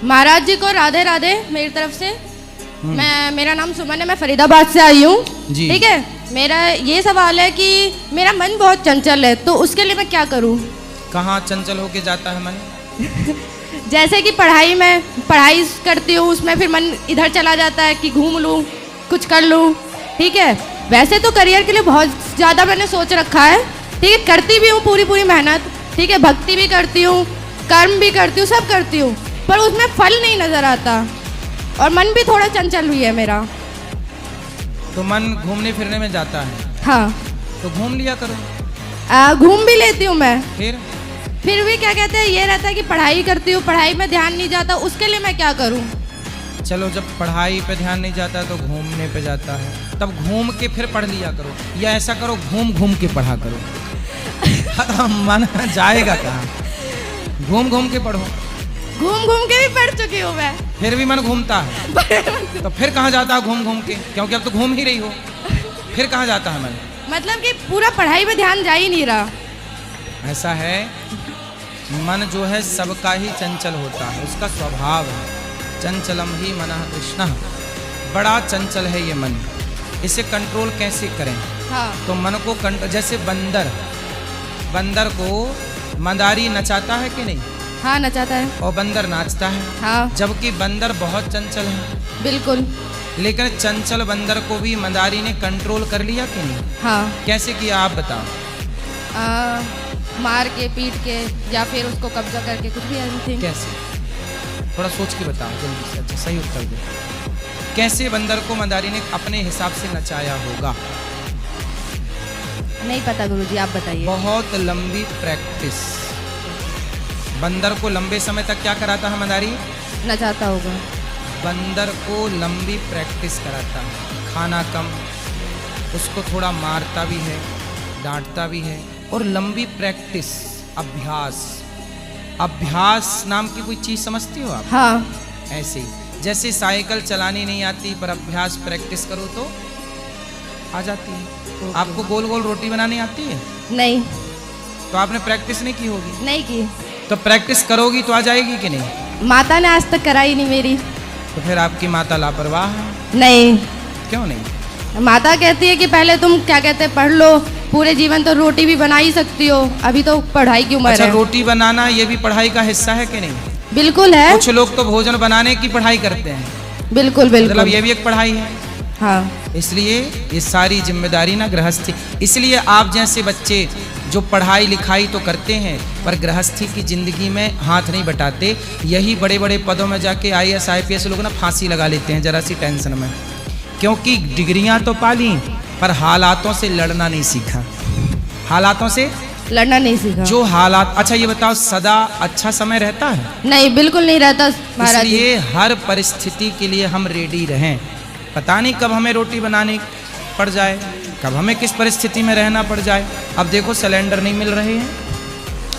महाराज जी को राधे राधे मेरी तरफ से। मेरा नाम सुमन है, मैं फरीदाबाद से आई हूँ। ठीक है, मेरा ये सवाल है कि मेरा मन बहुत चंचल है, तो उसके लिए मैं क्या करूँ? कहाँ चंचल होके जाता है मन? जैसे कि पढ़ाई करती हूँ, उसमें फिर मन इधर चला जाता है कि घूम लूँ, कुछ कर लूँ। ठीक है, वैसे तो करियर के लिए बहुत ज़्यादा मैंने सोच रखा है। ठीक है, करती भी हूँ पूरी मेहनत। ठीक है, भक्ति भी करती हूँ, कर्म भी करती हूँ, सब करती हूँ, पर उसमें फल नहीं नज़र आता और मन भी थोड़ा चंचल हुई है मेरा। तो मन घूमने फिरने में जाता है? हाँ। तो घूम लिया करो। घूम भी लेती हूँ मैं, फिर भी क्या कहते हैं, ये रहता है कि पढ़ाई करती हूँ, पढ़ाई में ध्यान नहीं जाता, उसके लिए मैं क्या करूँ? चलो, जब पढ़ाई पे ध्यान नहीं जाता तो घूमने पे जाता है, तब घूम के फिर पढ़ लिया करो, या ऐसा करो घूम घूम के पढ़ा करो। मन जाएगा कहाँ? घूम घूम के पढ़ो। घूम घूम के भी पढ़ चुकी हूँ मैं, फिर भी मन घूमता है। तो फिर कहाँ जाता है घूम घूम के? क्योंकि अब तो घूम ही रही हो, फिर कहाँ जाता है मन? मतलब कि पूरा पढ़ाई में ध्यान जा ही नहीं रहा। ऐसा है, मन जो है सबका ही चंचल होता है, उसका स्वभाव है। चंचलम ही मनः कृष्ण, बड़ा चंचल है ये मन। इसे कंट्रोल कैसे करें? हाँ। तो मन को जैसे बंदर को मंदारी नचाता है कि नहीं? हाँ, नचाता है। और बंदर नाचता है। हाँ। जबकि बंदर बहुत चंचल है। बिल्कुल। लेकिन चंचल बंदर को भी मंदारी ने कंट्रोल कर लिया कि नहीं? हाँ। कैसे किया आप बताओ? मार के, पीट के, या फिर उसको कब्जा करके, कुछ भी एनीथिंग। कैसे? थोड़ा सोच के बताओ जल्दी से। अच्छा, सही उत्तर दो। कैसे बंदर को मंदारी ने अपने हिसाब से नचाया होगा? नहीं पता गुरुजी, आप बताइए। बहुत लंबी प्रैक्टिस। बंदर को लंबे समय तक क्या कराता है मंदारी? नचाता होगा। बंदर को लंबी प्रैक्टिस कराता है, खाना कम, उसको थोड़ा मारता भी है, डांटता भी है, और लंबी प्रैक्टिस, अभ्यास नाम की कोई चीज समझती हो आप? हाँ। ऐसे ही जैसे साइकिल चलानी नहीं आती पर अभ्यास प्रैक्टिस करो तो आ जाती है। आपको गोल गोल रोटी बनानी आती है? नहीं। तो आपने प्रैक्टिस नहीं की होगी? नहीं की। तो प्रैक्टिस करोगी तो आ जाएगी कि नहीं? माता ने आज तक कराई नहीं मेरी। तो फिर आपकी माता लापरवाह है? नहीं। क्यों नहीं? माता कहती है कि पहले तुम क्या कहते हैं, पढ़ लो, पूरे जीवन तो रोटी भी बना ही सकती हो, अभी तो पढ़ाई की उम्र है। अच्छा, रोटी बनाना ये भी पढ़ाई का हिस्सा है कि नहीं? बिल्कुल है। कुछ लोग तो भोजन बनाने की पढ़ाई करते हैं। बिल्कुल बिल्कुल, मतलब ये भी एक पढ़ाई है। हाँ। इसलिए ये सारी जिम्मेदारी ना गृहस्थी। इसलिए आप जैसे बच्चे जो पढ़ाई लिखाई तो करते हैं पर गृहस्थी की जिंदगी में हाथ नहीं बटाते, यही बड़े बड़े पदों में जाके IAS IPS लोग ना फांसी लगा लेते हैं जरा सी टेंशन में, क्योंकि डिग्रियां तो पाली पर हालातों से लड़ना नहीं सीखा। हालातों से लड़ना नहीं सीखा। जो हालात, अच्छा ये बताओ, सदा अच्छा समय रहता है? नहीं, बिल्कुल नहीं रहता महाराज। इसलिए हर परिस्थिति के लिए हम रेडी रहें। पता नहीं कब हमें रोटी बनानी पड़ जाए, कब हमें किस परिस्थिति में रहना पड़ जाए। अब देखो सिलेंडर नहीं मिल रहे हैं,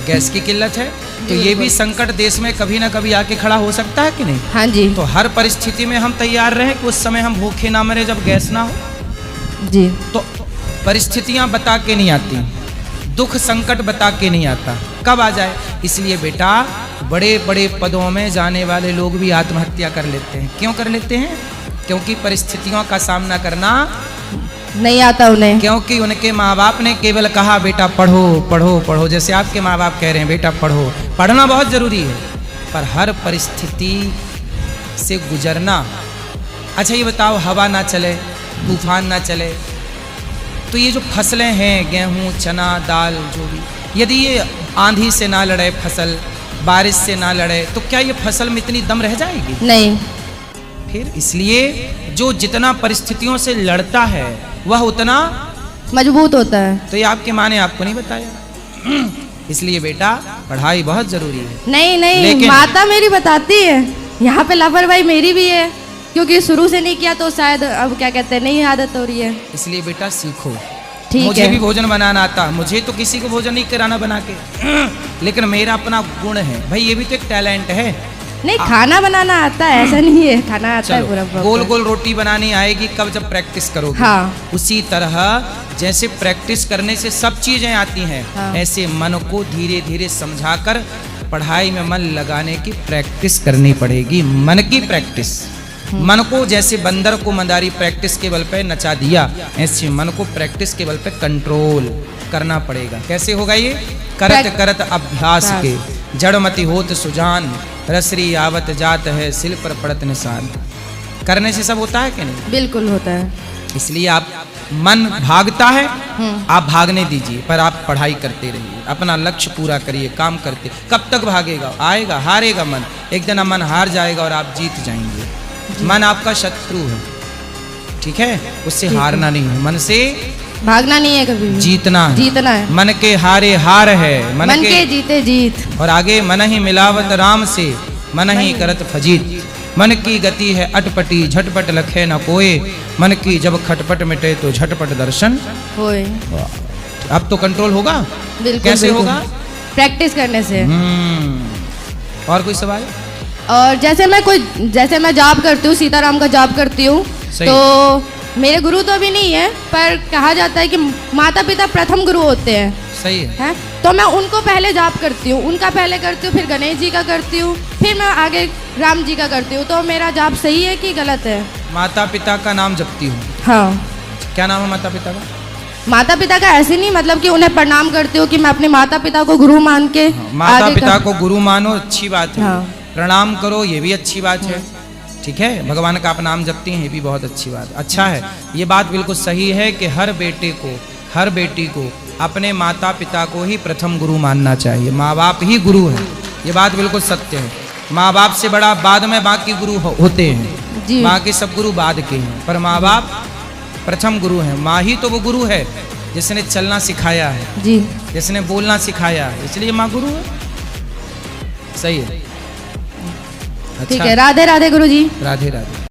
गैस की किल्लत है, तो ये भी संकट देश में कभी ना कभी आके खड़ा हो सकता है कि नहीं? हाँ जी। तो हर परिस्थिति में हम तैयार रहें कि उस समय हम भूखे ना मरे जब गैस ना हो। जी। तो परिस्थितियां बता के नहीं आती, दुख संकट बता के नहीं आता, कब आ जाए। इसलिए बेटा, बड़े बड़े पदों में जाने वाले लोग भी आत्महत्या कर लेते हैं। क्यों कर लेते हैं? क्योंकि परिस्थितियों का सामना करना नहीं आता उन्हें। क्योंकि उनके माँ बाप ने केवल कहा बेटा पढ़ो पढ़ो पढ़ो, जैसे आपके माँ बाप कह रहे हैं बेटा पढ़ो। पढ़ना बहुत जरूरी है, पर हर परिस्थिति से गुजरना। अच्छा ये बताओ, हवा ना चले, तूफान ना चले, तो ये जो फसलें हैं, गेहूँ, चना, दाल, जो भी, यदि ये आंधी से ना लड़े फसल, बारिश से ना लड़े, तो क्या ये फसल में इतनी दम रह जाएगी? नहीं। फिर इसलिए जो जितना परिस्थितियों से लड़ता है वह उतना मजबूत होता है। तो ये आपके माँ ने आपको नहीं बताया। इसलिए बेटा, पढ़ाई बहुत जरूरी है। नहीं नहीं, माता मेरी बताती है, यहाँ पे लापरवाही मेरी भी है, क्योंकि शुरू से नहीं किया तो शायद अब क्या कहते हैं, नहीं आदत हो रही है। इसलिए बेटा सीखो। ठीक मुझे है। भी भोजन बनाना आता, मुझे तो किसी को भोजन नहीं कराना बना के, लेकिन मेरा अपना गुण है भाई, ये भी तो एक टैलेंट है। नहीं, खाना बनाना आता है, ऐसा नहीं है, खाना आता है पूरा। गोल गोल रोटी बनानी आएगी कब? जब प्रैक्टिस करोगे। हाँ। उसी तरह जैसे प्रैक्टिस करने से सब चीजें आती हैं, हाँ। ऐसे मन को धीरे धीरे समझाकर पढ़ाई में मन लगाने की प्रैक्टिस करनी पड़ेगी, मन की प्रैक्टिस। मन को जैसे बंदर को मंदारी प्रैक्टिस के बल पे नचा दिया, ऐसे मन को प्रैक्टिस के बल पे कंट्रोल करना पड़ेगा। कैसे होगा ये? करत करत अभ्यास के जड़मति होत सुजान, रसरी आवत जात है सिल पर पड़त निशान। करने से सब होता है कि नहीं? बिल्कुल होता है। इसलिए आप मन भागता है, आप भागने दीजिए, पर आप पढ़ाई करते रहिए, अपना लक्ष्य पूरा करिए, काम करते। कब तक भागेगा? आएगा, हारेगा मन, एक दिन मन हार जाएगा और आप जीत जाएंगे। मन आपका शत्रु है, ठीक है? उससे हारना नहीं है, मन से भागना नहीं है, कभी भी जीतना है। जीतना है। मन के हारे हार है, मन के जीते जीत। और आगे मन ही मिलावत राम से, मन ही करत फजीत। मन की गति है अटपटी, झटपट लखे न कोय, मन की जब खटपट मिटे तो झटपट दर्शन होए। अब तो कंट्रोल होगा। बिल्कुल। कैसे बिल्कुल होगा? प्रैक्टिस करने से। और कोई सवाल? और जैसे मैं जॉब करती हूँ, सीताराम का जॉब करती हूँ, सही। तो मेरे गुरु तो अभी नहीं है, पर कहा जाता है कि माता पिता प्रथम गुरु होते हैं। सही है। हैं? तो मैं उनको पहले जाप करती हूँ, उनका पहले करती हूँ, फिर गणेश जी का करती हूँ, फिर मैं आगे राम जी का करती हूँ। तो मेरा जाप सही है कि गलत है? माता पिता का नाम जपती हूँ। हाँ। क्या नाम है माता पिता का? माता पिता का ऐसे नहीं, मतलब कि उन्हें प्रणाम करती हूँ कि मैं अपने माता पिता को गुरु मान के माता आगे पिता को गुरु मानो, अच्छी बात है। हाँ। प्रणाम करो, ये भी अच्छी बात है, ठीक है? भगवान का आप नाम जपती हैं, ये भी बहुत अच्छी बात, अच्छा है। ये बात बिल्कुल सही है कि हर बेटे को, हर बेटी को अपने माता पिता को ही प्रथम गुरु मानना चाहिए। माँ बाप ही गुरु है, ये बात बिल्कुल सत्य है। माँ बाप से बड़ा बाद में बाकी गुरु होते हैं जी। बाकी सब गुरु बाद के हैं, पर माँ बाप प्रथम गुरु हैं। माँ ही तो वो गुरु है जिसने चलना सिखाया है जी, जिसने बोलना सिखाया है, इसलिए माँ गुरु है। सही है। ठीक है। राधे राधे गुरु जी। राधे राधे।